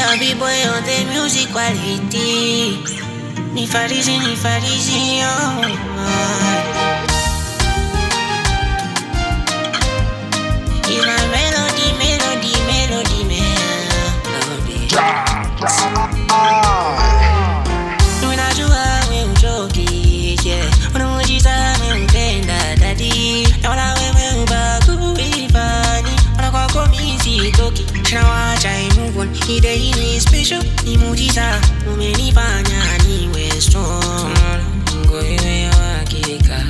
Javi boy on the music quality. Ni farisi, oh. It's my melody. Unajua we uchoki, yeah. Unamujiza me mpenda daddy. Naona wewe ubakuifani. Kwako mimi sitoki. Nawacha move on. Ni day ni special. Ni mujiza umenifanya niwe strong. Ngoiwe hakika.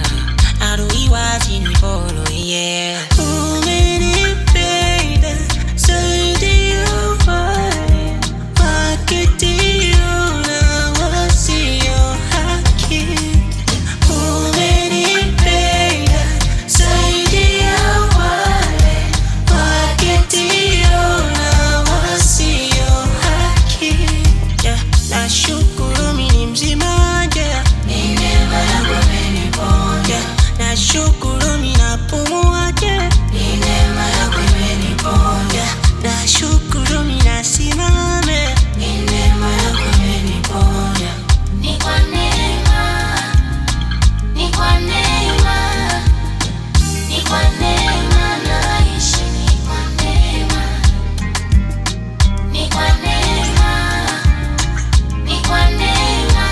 Adui wati ni follow, yeah. Umenipenda zaidi ya wale wakitio na wasio haki. Umenipenda zaidi ya wale wakitio na wasio haki. Yeah, nashukuru mimi mzima, yeah. Ni neema yako imeniponya. Yeah, nashukuru mimi napumua, yeah. Ni neema yako imeniponya. Yeah, nashukuru mimi nasimama. Ni neema yako imeniponya. Ni kwa neema, ni kwa neema, ni kwa neema naishi, ni kwa neema, ni kwa neema, ni kwa neema,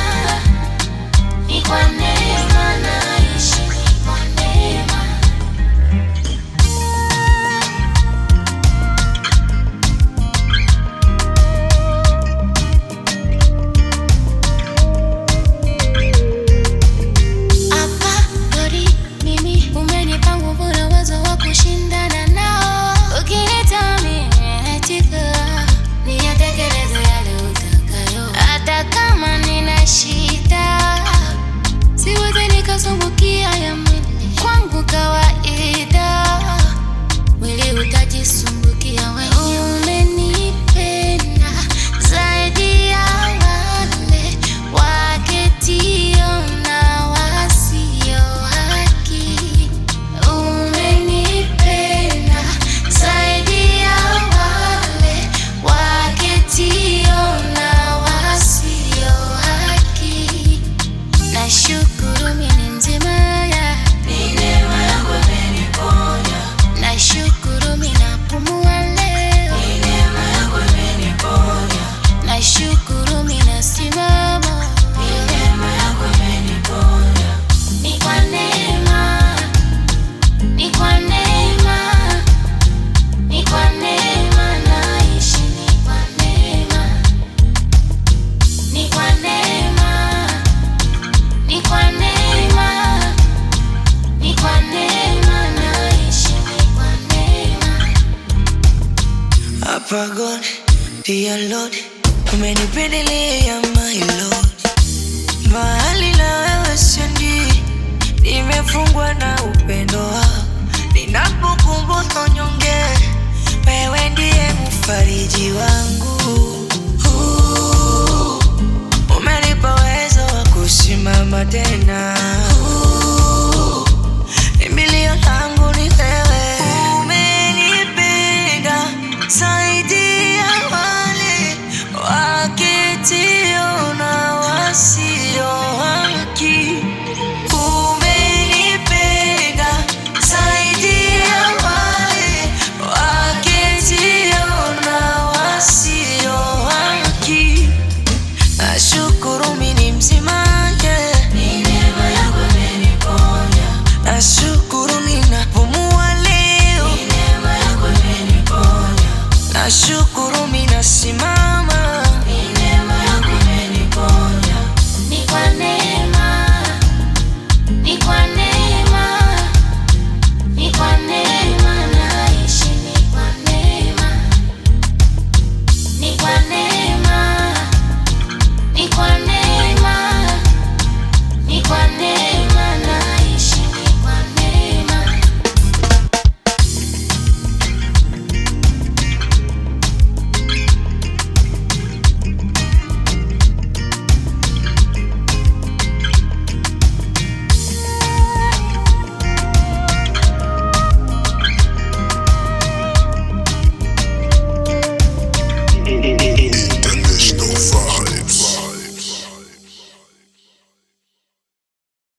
ni kwa neema naishi, ni kwa neema. Hapa Lori, mimi umenipa nguvu na uwezo wa kushindana nao. Ukiniita mimi naitika, niyatekeleze yale utakayo. Hata kama nina shida, siwezi nikasumbukia ya mwili. Kwangu kawaida, mwili utajisumbukia wenyewe. Umenipenda zaidi ya wale waketio na wasio haki. Umenipenda zaidi ya wale waketio na wasio haki. Nashukuru mimi mzima, yeah. Ni neema yako imeniponya. Nashukuru mimi napumua leo. Ni neema yako imeniponya. Nashukuru mimi nasimama. Ni neema yako imeniponya. Ni kwa neema, ni kwa neema, ni kwa neema naishi, ni kwa neema, ni kwa neema, ni kwa neema, ni kwa neema naishi, ni kwa neema. Hapa God, dear Lord, umenipendelea my Lord. Mahali na wewe siendi, nimefungwa na upendo wako. Ninapokumbuka